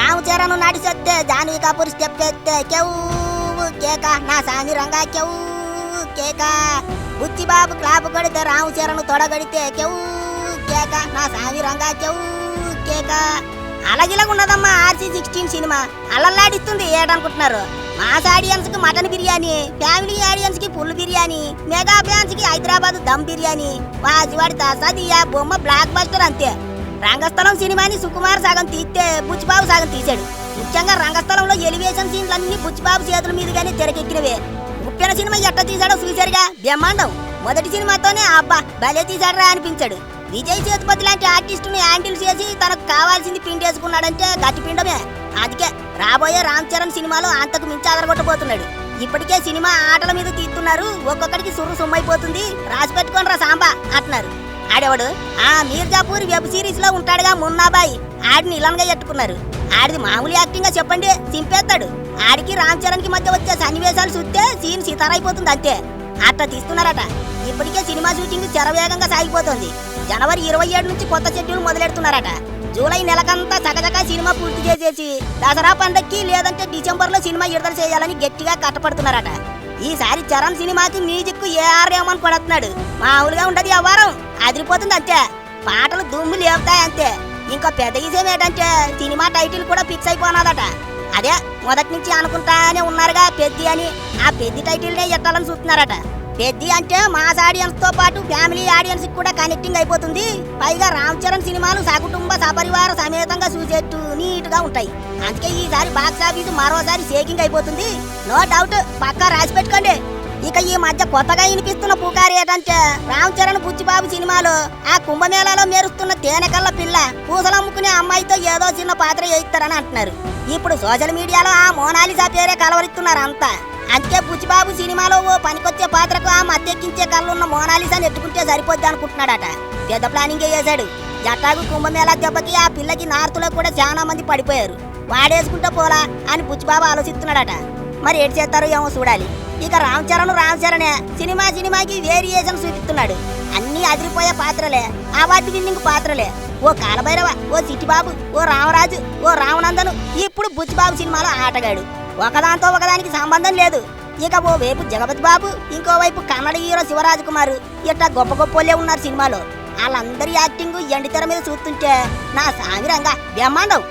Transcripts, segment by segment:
Ram Charan నడిచొస్తే Janhvi Kapoor step ఎత్తే కెవ్ కేక నా సామి రంగా కెవ్ కేక బుచ్చిబాబు క్లాప్ కొడితే రామ్ చరణ్ తొడగడితే కెవ్ కేక నా సామి రంగా కెవ్ కేక. అలాగిలాగున్నదమ్మా RC16 సినిమా. అల్లల్లాడిస్తుంది ఏటనుకుంటున్నారు. మాస్ ఆడియన్స్ కి మటన్ బిర్యానీ, ఫ్యామిలీ ఆడియన్స్ కి ఫుల్ బిర్యానీ, మెగా ఫ్యాన్స్ కి హైదరాబాద్ దమ్ బిర్యానీ, వాజివాడి తసాదియా బొమ్మ బ్లాక్ బస్టర్ అంతే. రంగస్థలం సినిమాని సుకుమార్ సగం తీస్తే బుచ్చిబాబు సగం తీశాడు. ముఖ్యంగా రంగస్థలంలో ఎలివేషన్ సీన్లన్నీ బుచ్చిబాబు చేతుల మీదుగానే తెరకెక్కినవే. ఉప్పెన సినిమా ఎట్ట తీశాడో చూశారుగా, బ్రహ్మాండం. మొదటి సినిమాతోనే అబ్బా భలే తీశాడరా అనిపించాడు. విజయ్ సేతుపతి లాంటి ఆర్టిస్టుని హ్యాండిల్ చేసి తనకు కావాల్సింది పిండేసుకున్నాడంటే గట్టి పిండమే. అందుకే రాబోయే రామ్ చరణ్ సినిమాలో అంతకు మించి అదరగొట్టబోతున్నాడు. ఇప్పటికే సినిమా ఆటల మీద తీస్తున్నారు. ఒక్కొక్కడికి సుర్రు సుమ్మైపోతుంది. రాసి పెట్టుకోండి రా సాంబా అంటున్నారు. ఆడేవాడు మీర్జాపూర్ వెబ్ సిరీస్ లో ఉంటాడుగా మున్నాబాయ్, ఆడిని ఇలాన్గా ఎట్టుకున్నారు. ఆడిది మామూలు యాక్టింగ్ గా చెప్పండి, చింపేస్తాడు. ఆడికి రామ్ చరణ్ కి మధ్య వచ్చే సన్నివేశాలు చూస్తే సీన్ సితారైపోతుంది అంతే. అట్లా తీస్తున్నారట. ఇప్పటికే సినిమా షూటింగ్ శరవేగంగా సాగిపోతుంది. జనవరి 27 నుంచి కొత్త షెడ్యూల్ మొదలెడుతున్నారట. జూలై నెలకంతా చకచకా సినిమా పూర్తి చేసేసి దసరా పండక్కి లేదంటే డిసెంబర్ లో సినిమా విడుదల చేయాలని గట్టిగా కట్టపడుతున్నారట. ఈసారి చరణ్ సినిమాకి మ్యూజిక్ AR రెహమాన్ కొడుతున్నాడు. మామూలుగా ఉండదు వ్యవహారం, అదిరిపోతుంది అంతే. పాటలు దుమ్ము లేపుతాయి అంతే. ఇంకా పెద్ద విషయం ఏంటంటే సినిమా టైటిల్ కూడా ఫిక్స్ అయిపోనాదట. అదే మొదటి నుంచి అనుకుంటానే ఉన్నారుగా పెద్ది అని. ఆ పెద్ది టైటిల్నే ఎట్టాలని చూస్తున్నారట. పెద్ది అంటే మాస్ ఆడియన్స్ తో పాటు ఫ్యామిలీ ఆడియన్స్ కూడా కనెక్టింగ్ అయిపోతుంది. పైగా రామ్ చరణ్ సినిమాలు సకుటుంబ సపరివార సమేతంగా చూసేట్టు నీట్ గా ఉంటాయి. అందుకే ఈసారి బాక్స్ ఆఫీస్ మరోసారి షేకింగ్ అయిపోతుంది. నో డౌట్, పక్కా రాసి పెట్టుకోండి. ఇక ఈ మధ్య కొత్తగా వినిపిస్తున్న పుకారు ఏంటంటే రామ్ చరణ్ బుచ్చిబాబు సినిమాలో ఆ కుంభమేళాలో మెరుస్తున్న తేనెకల్ల పిల్ల పూసలమ్ముకునే అమ్మాయితో ఏదో చిన్న పాత్ర వేయిస్తారని అంటున్నారు. ఇప్పుడు సోషల్ మీడియాలో ఆ మోనాలిసా పేరే కలవరిస్తున్నారు అంతా. అందుకే బుచ్చిబాబు సినిమాలో ఓ పనికొచ్చే పాత్రకు ఆ మత్తెక్కించే కళ్ళున్న మోనాలిసాని ఎత్తుకుంటే సరిపోద్ది అనుకుంటున్నాడట. పెద్ద ప్లానింగ్ చేశాడు. జట్టాకు కుంభమేళా దెబ్బకి ఆ పిల్లకి నార్త్లో కూడా చాలా మంది పడిపోయారు. వాడేసుకుంటే పోలా అని బుచ్చిబాబు ఆలోచిస్తున్నాడట. మరి ఏడు చేస్తారో ఏమో చూడాలి. ఇక రామ్ చరణే సినిమాకి వేరియేషన్ చూపిస్తున్నాడు. అన్ని అదిరిపోయే పాత్రలే, అవార్డు విన్నింగ్ పాత్రలే. ఓ కాలభైరవ, ఓ సిట్టిబాబు, ఓ రామరాజు, ఓ రామనందను, ఇప్పుడు బుచ్చిబాబు సినిమాలో ఆటగాడు. ఒకదాంతో ఒకదానికి సంబంధం లేదు. ఇక ఓ వైపు జగపతి బాబు, ఇంకోవైపు కన్నడ హీరో శివరాజ్ కుమార్, ఇట్లా గొప్ప గొప్పలే ఉన్నారు సినిమాలో. వాళ్ళందరి యాక్టింగ్ ఎండితెర మీద చూస్తుంటే నా సామిరంగా బ్రహ్మాండం.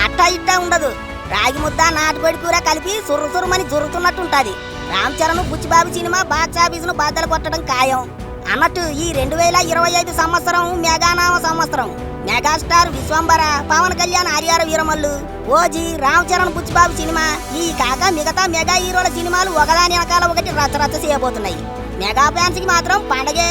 అట్టా ఇట్టా ఉండదు. రాగి ముద్ద నాటుకోడి కూర కలిపి సుర్రుమని జురుతున్నట్టుంటది. రామ్ చరణ్ బుచ్చిబాబు సినిమా బాక్స్ ఆఫీసును బాధలు కొట్టడం ఖాయం. అన్నట్టు ఈ 2025 సంవత్సరం మెగానామ సంవత్సరం. మెగాస్టార్ విశ్వంబర, పవన్ కళ్యాణ్ ఆర్యార వీరమల్లు, ఓజీ, రామ్ చరణ్ బుచ్చిబాబు సినిమా, ఈ కాక మిగతా మెగా హీరోల సినిమాలు ఒకదాని వెనకాల ఒకటి రచ్చ చేయబోతున్నాయి. మెగా ఫ్యాన్స్ కి మాత్రం పండగే